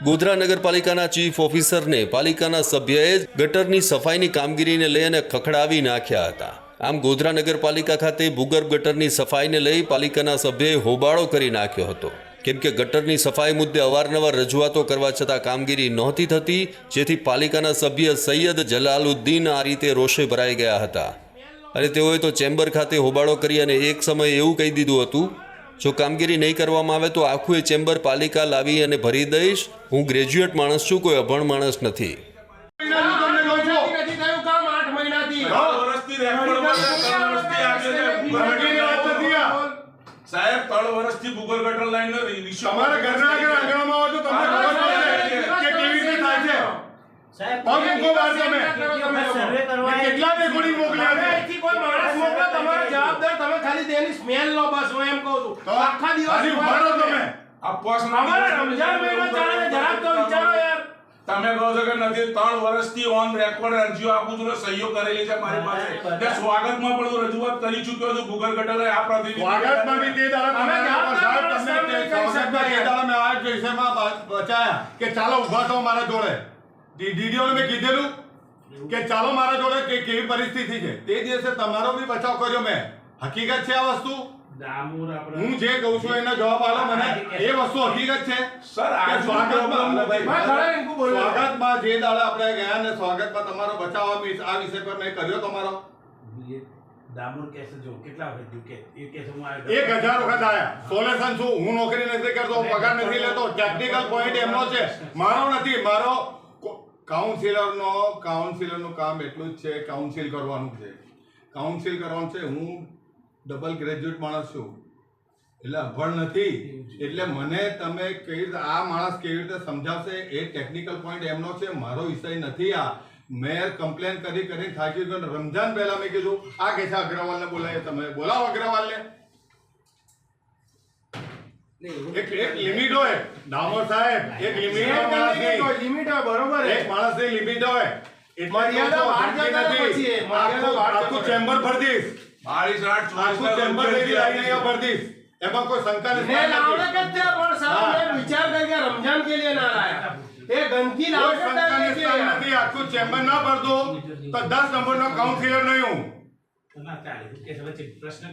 ગોધરા નગરપાલિકાના ચીફ ઓફિસરને પાલિકાના સભ્યએ ગટરની સફાઈની કામગીરીને લઈને ખખડાવી નાખ્યા હતા। આમ ગોધરા નગરપાલિકા ખાતે ભૂગર્ભ ગટરની સફાઈને લઈ પાલિકાના સભ્યએ હોબાળો કરી નાખ્યો હતો, કેમ કે ગટરની સફાઈ મુદ્દે અવારનવાર રજૂઆતો કરવા છતાં કામગીરી નહોતી થતી, જેથી પાલિકાના સભ્ય સૈયદ જલાલુદ્દીન આ રીતે રોષે ભરાઈ ગયા હતા અને તેઓએ તો ચેમ્બર ખાતે હોબાળો કરી અને એક સમયે એવું કહી દીધું હતું, જો કામગીરી નહીં કરવામાં આવે તો આખું એ ચેમ્બર પાલિકા લાવી અને ભરી દઈશ। હું ગ્રેજ્યુએટ માણસ છું, કોઈ અભણ માણસ નથી। સાહેબ 3 વર્ષથી ભૂગર્ભ ગટર લાઈન તમારા ઘરના આગળ આંગણામાં આવો તો તમને ખબર પડે કે કેવી રીતે થાય છે। સાહેબ પગ વાર તમે કેટલા રેકોર્ડિંગ મોકલ્યા છે? અહીંથી કોઈ માણસ મોકલો, તમારો જવાબદાર તમે ખાલી તેની સ્મેલ લો, બસ હું એમ કહું છું। આખા દિવસ ઉભા રહો તમે। આ પોસ અમારા રમજાન મહિનો ચાલે છે, જરાક તો વિચારો યાર। તમે કહો છો કે નથી 3 વર્ષથી ઓન રેકોર્ડ અરજીઓ આપું છું, સહીઓ કરેલી છે મારી પાસે। તે સ્વાગતમાં પણ હું રજૂઆત કરી ચૂક્યો છું ભૂગર્ભ ગટર આ પ્રતિનિધિ સ્વાગતમાં બી તે દાડા તમે સાહેબ તમને સ્વાગતમાં તે દાડા મેં આ વિષયમાં બચાયા કે ચાલો ઊભા થાઓ મારા જોડે। ડીડીઓને મેં કીધેલું કે ચાલો મારા જોડે કે કેવી પરિસ્થિતિ છે, તે દિવસે તમારો બી બચાવ કર્યો મેં। હકીકત છે આ વસ્તુ, હું જે કહું છું એનો જવાબ આલો મને। એ વસ્તુ હકીકત છે સર કે આ સ્વાગતમાં જે દાડા આપણે ગયા ને સ્વાગતમાં તમારો બચાવ આ વિષય પર મેં કર્યો તમારો દામોર કેસ જો કેટલા વખત કે એ કેસ હું 1000 વખત આયા। સોલ્યુશન શું? હું નોકરી નથી કરતો, પગાર નથી લેતો, ટેકનિકલ પોઈન્ટ એમનો છે, મારો નથી। મારો કાઉન્સિલરનું કામ એટલું જ છે, કાઉન્સિલ કરવાનું છે, કાઉન્સિલ કરવાનું છે। હું ડબલ ગ્રેજ્યુએટ માણસ છું, એટલે અભણ નથી। એટલે મને તમે કઈ રીતે આ માણસ કેવી રીતે સમજાવશે એ ટેકનિકલ પોઈન્ટ એમનો છે, મારો વિષય નથી। આ મેં કમ્પ્લેન કરી થાકી ગયો। રમજાન પહેલા મેં કીધું આ કે છે અગ્રવાલને બોલાય, તમે બોલાવો અગ્રવાલને। એક લિમિટ હોય દામોર સાહેબ, એક લિમિટ હોય બરોબર એક માણસની લિમિટ હોય। મર્યાદા બહાર જતા પછી આખું ચેમ્બર ભરી દઈશ, 22 આખું ચેમ્બર લઈને અહીંયા ભરી દઈશ, એમાં કોઈ શંકા નથી। પણ સાहब मैं विचार करके रमजान के लिए ना लाया, ये गंदगी કોઈ શંકાની સ્થાન નથી। આખું ચેમ્બર ના ભર દો તો 10 નંબરનો કાઉન્સિલર નહીં હું। ના ચાલે કે પ્રશ્ન